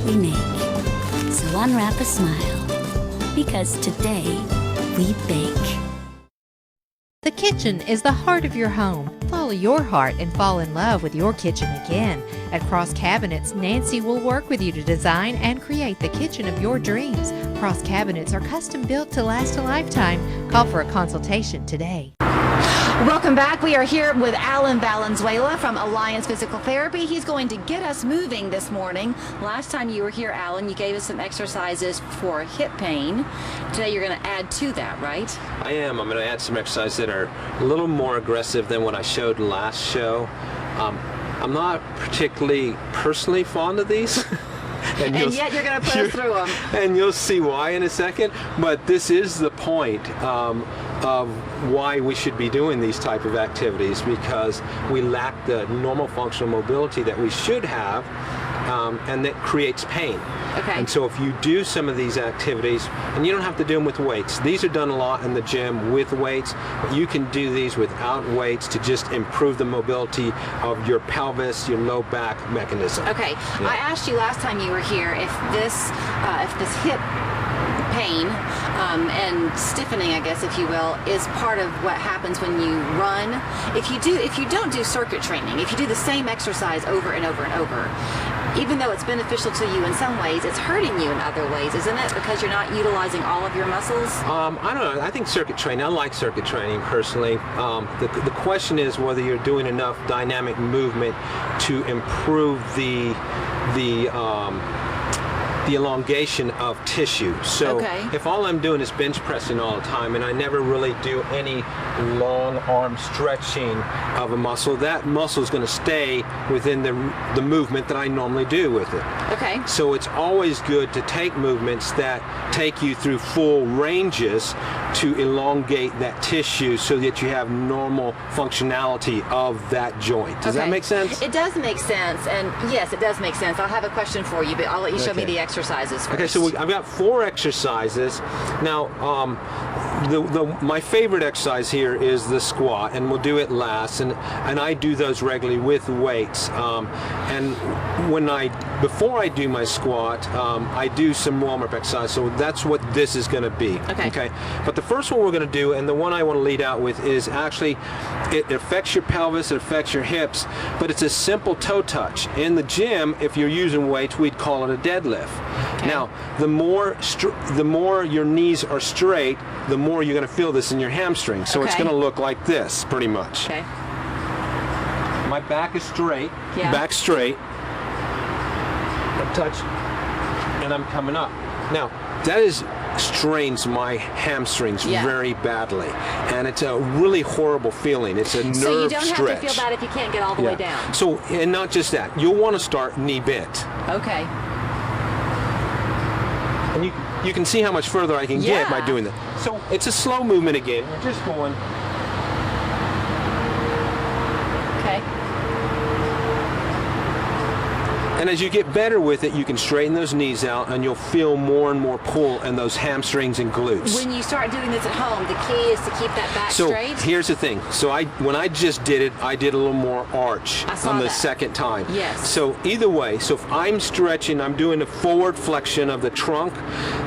we make. So unwrap a smile, because today we bake. The kitchen is the heart of your home. Follow your heart and fall in love with your kitchen again. At Cross Cabinets, Nancy will work with you to design and create the kitchen of your dreams. Cross Cabinets are custom built to last a lifetime. Call for a consultation today. Welcome back. We are here with Alan Valenzuela from Alliance Physical Therapy. He's going to get us moving this morning. Last time you were here, Alan, you gave us some exercises for hip pain. Today you're going to add to that, right? I am. I'm going to add some exercises that are a little more aggressive than what I showed last show. I'm not particularly personally fond of these. And yet you're going to put us through them. And you'll see why in a second. But this is the point of why we should be doing these type of activities, because we lack the normal functional mobility that we should have, and that creates pain. Okay. And so if you do some of these activities, and you don't have to do them with weights. These are done a lot in the gym with weights, but you can do these without weights to just improve the mobility of your pelvis, your low back mechanism. Okay. Yeah. I asked you last time you were here if this hip pain and stiffening, I guess, if you will, is part of what happens when you run. If you don't do circuit training, if you do the same exercise over and over and over, even though it's beneficial to you in some ways, it's hurting you in other ways, isn't it? Because you're not utilizing all of your muscles? I don't know. I think circuit training, I like circuit training personally. The question is whether you're doing enough dynamic movement to improve the elongation of tissue. So if all I'm doing is bench pressing all the time and I never really do any long arm stretching of a muscle, that muscle is going to stay within the movement that I normally do with it. Okay. So it's always good to take movements that take you through full ranges to elongate that tissue so that you have normal functionality of that joint. Does that make sense? It does make sense, and yes, it does make sense. I'll have a question for you, but I'll let you show me the exercises first. Okay, so I've got 4 exercises. Now, my favorite exercise here is the squat, and we'll do it last, and I do those regularly with weights. And before I do my squat, I do some warm-up exercise, so that's what this is going to be. Okay. But the first one we're going to do, and the one I want to lead out with, is actually, it affects your pelvis, it affects your hips, but it's a simple toe touch. In the gym, if you're using weights, we'd call it a deadlift. Okay. Now, the more your knees are straight, the more you're going to feel this in your hamstrings. So it's going to look like this, pretty much. Okay. My back is straight, back straight, I touch, and I'm coming up. Now, that strains my hamstrings very badly, and it's a really horrible feeling. It's a nerve stretch. So you don't have to feel bad if you can't get all the way down. So, and not just that, you'll want to start knee bent. Okay. And you can see how much further I can get by doing that. So it's a slow movement again. We're just going. Okay. And as you get better with it, you can straighten those knees out, and you'll feel more and more pull in those hamstrings and glutes. When you start doing this at home, the key is to keep that back straight? So here's the thing. So when I just did it, I did a little more arch on the second time. Yes. So either way, so if I'm stretching, I'm doing a forward flexion of the trunk,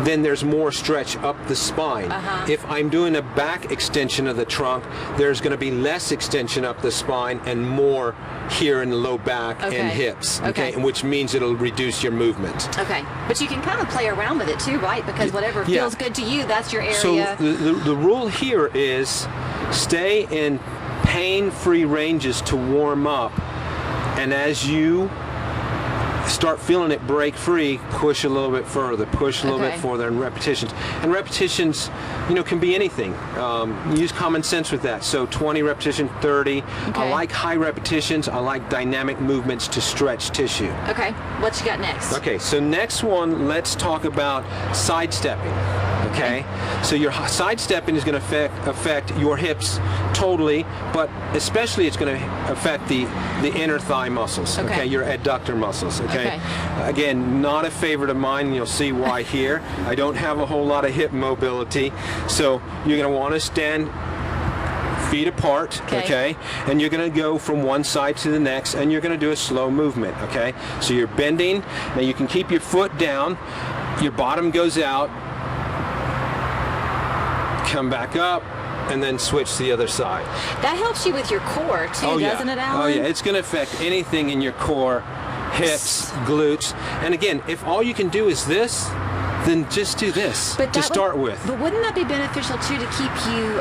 then there's more stretch up the spine. If I'm doing a back extension of the trunk, there's going to be less extension up the spine and more here in the low back and hips. Okay. Which means it'll reduce your movement. Okay, but you can kind of play around with it too, right? Because whatever feels good to you, that's your area. So the rule here is stay in pain-free ranges to warm up, and as you start feeling it break free, push a little bit further, push a little bit further in repetitions. And repetitions, can be anything. Use common sense with that. So 20 repetition, 30. I like high repetitions. I like dynamic movements to stretch tissue. Okay, what you got next? Okay, so next one, let's talk about sidestepping. Okay, so your sidestepping is going to affect your hips totally, but especially it's going to affect the inner thigh muscles. Okay, your adductor muscles. Okay. Again, not a favorite of mine, and you'll see why here. I don't have a whole lot of hip mobility, so you're going to want to stand feet apart, okay? And you're going to go from one side to the next, and you're going to do a slow movement, okay? So you're bending. Now you can keep your foot down. Your bottom goes out. Come back up, and then switch to the other side. That helps you with your core too, doesn't it, Alan? Oh yeah, it's going to affect anything in your core, hips, glutes. And again, if all you can do is this, then just do this to start with. But wouldn't that be beneficial too, to keep you,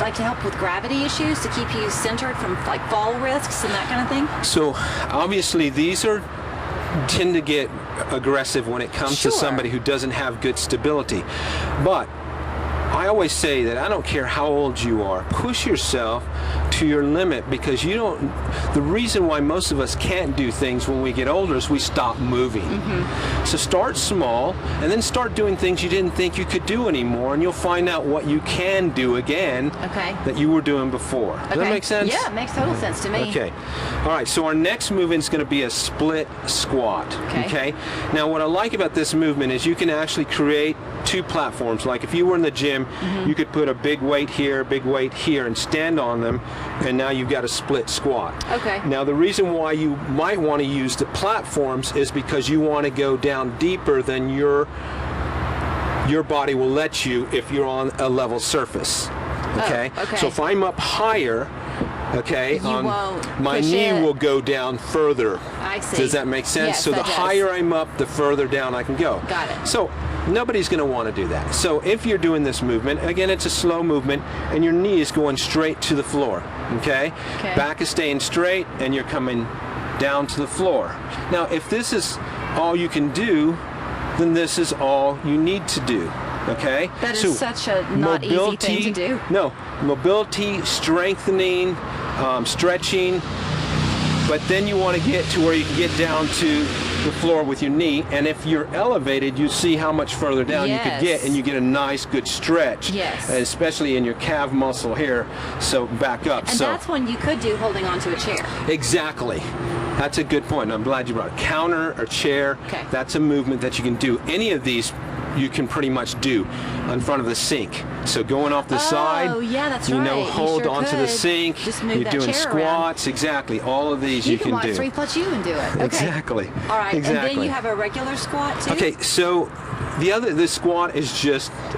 like to help with gravity issues, to keep you centered from like fall risks and that kind of thing? So obviously these tend to get aggressive when it comes to somebody who doesn't have good stability. But I always say that I don't care how old you are, push yourself to your limit, because the reason why most of us can't do things when we get older is we stop moving. So start small and then start doing things you didn't think you could do anymore, and you'll find out what you can do again that you were doing before. Does that make sense? Yeah, it makes total sense to me. Okay. All right, so our next movement is going to be a split squat. Okay. Now what I like about this movement is you can actually create two platforms. Like if you were in the gym, you could put a big weight here, and stand on them, and now you've got a split squat. Okay. Now the reason why you might want to use the platforms is because you want to go down deeper than your body will let you if you're on a level surface. Okay. So if I'm up higher, my knee will go down further. I see. Does that make sense? Yes, so the higher I'm up, the further down I can go. Got it. So nobody's going to want to do that. So if you're doing this movement, again, it's a slow movement, and your knee is going straight to the floor. Okay? Back is staying straight, and you're coming down to the floor. Now, if this is all you can do, then this is all you need to do. Okay? That is such a not easy thing to do. No, mobility, strengthening, stretching, but then you want to get to where you can get down to the floor with your knee, and if you're elevated, you see how much further down you could get, and you get a nice good stretch, especially in your calf muscle here. So back up. And that's one you could do holding onto a chair. Exactly. That's a good point. I'm glad you brought it. Counter or chair, that's a movement that you can do. Any of these you can pretty much do in front of the sink. So going off the side, hold onto the sink. Just move you're doing squats, exactly. All of these you can do. You can watch 3 + you and do it. Okay. Exactly. All right. Exactly. And then you have a regular squat too? Okay, so the squat is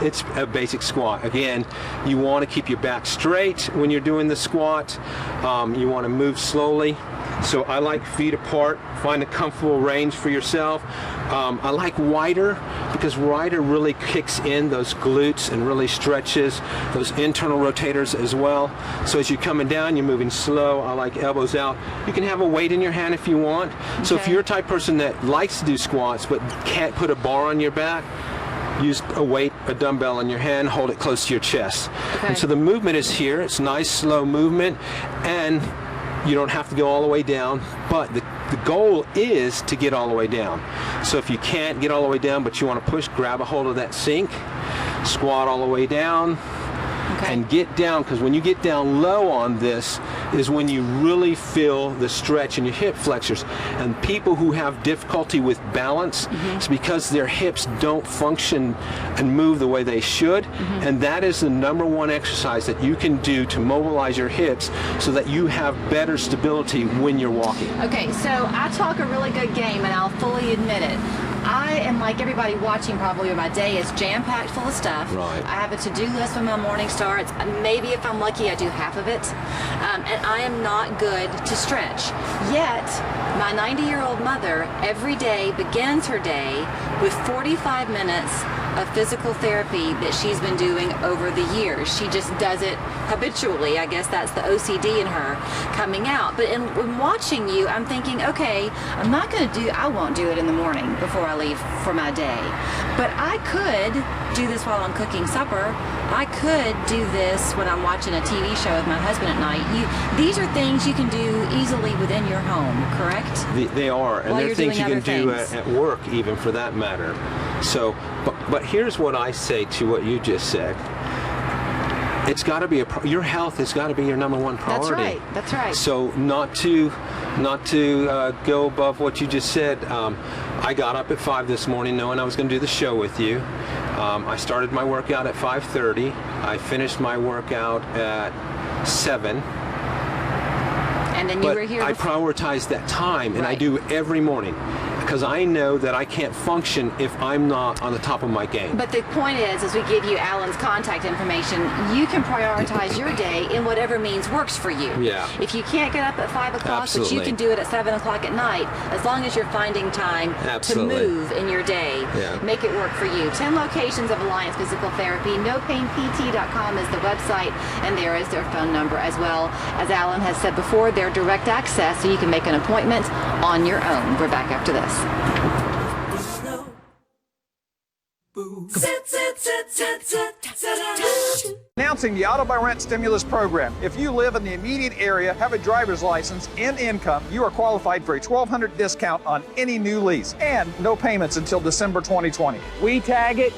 it's a basic squat. Again, you want to keep your back straight when you're doing the squat. You want to move slowly. So I like feet apart. Find a comfortable range for yourself. I like wider, because wider really kicks in those glutes and really stretches those internal rotators as well. So as you're coming down, you're moving slow. I like elbows out. You can have a weight in your hand if you want. So if you're a type person that likes to do squats but can't put a bar on your back, use a weight, a dumbbell in your hand, hold it close to your chest. And so the movement is here. It's nice, slow movement, and you don't have to go all the way down, but the goal is to get all the way down. So if you can't get all the way down, but you want to push, grab a hold of that sink, squat all the way down, and get down, because when you get down low on this is when you really feel the stretch in your hip flexors. And people who have difficulty with balance, it's because their hips don't function and move the way they should. And that is the #1 exercise that you can do to mobilize your hips so that you have better stability when you're walking. Okay, so I talk a really good game, and I'll fully admit it. I am like everybody watching probably, my day is jam-packed full of stuff. Right. I have a to-do list when my morning starts. Maybe if I'm lucky, I do half of it. And I am not good to stretch. Yet, my 90-year-old mother every day begins her day with 45 minutes of physical therapy that she's been doing over the years. She just does it habitually. I guess that's the OCD in her coming out. But in watching you, I'm thinking, okay, I won't do it in the morning before I leave for my day. But I could do this while I'm cooking supper. I could do this when I'm watching a TV show with my husband at night. These are things you can do easily within your home, correct? They are, and they're things you can do at work, even for that matter. So, but here's what I say to what you just said. it's got to be your health has got to be your number one priority. That's right. That's right. So not to go above what you just said. I got up at 5 this morning knowing I was going to do the show with you. I started my workout at 5:30. I finished my workout at 7. And then you were here. I prioritize that time, and I do every morning, because I know that I can't function if I'm not on the top of my game. But the point is, as we give you Alan's contact information, you can prioritize your day in whatever means works for you. Yeah. If you can't get up at 5 o'clock, but you can do it at 7 o'clock at night, as long as you're finding time to move in your day, make it work for you. 10 locations of Alliance Physical Therapy. NoPainPT.com is the website, and there is their phone number as well. As Alan has said before, they're direct access, so you can make an appointment on your own. We're back after this. Announcing the Auto by Rent Stimulus Program. If you live in the immediate area, have a driver's license, and income, you are qualified for a $1,200 discount on any new lease and no payments until December 2020. We tag it,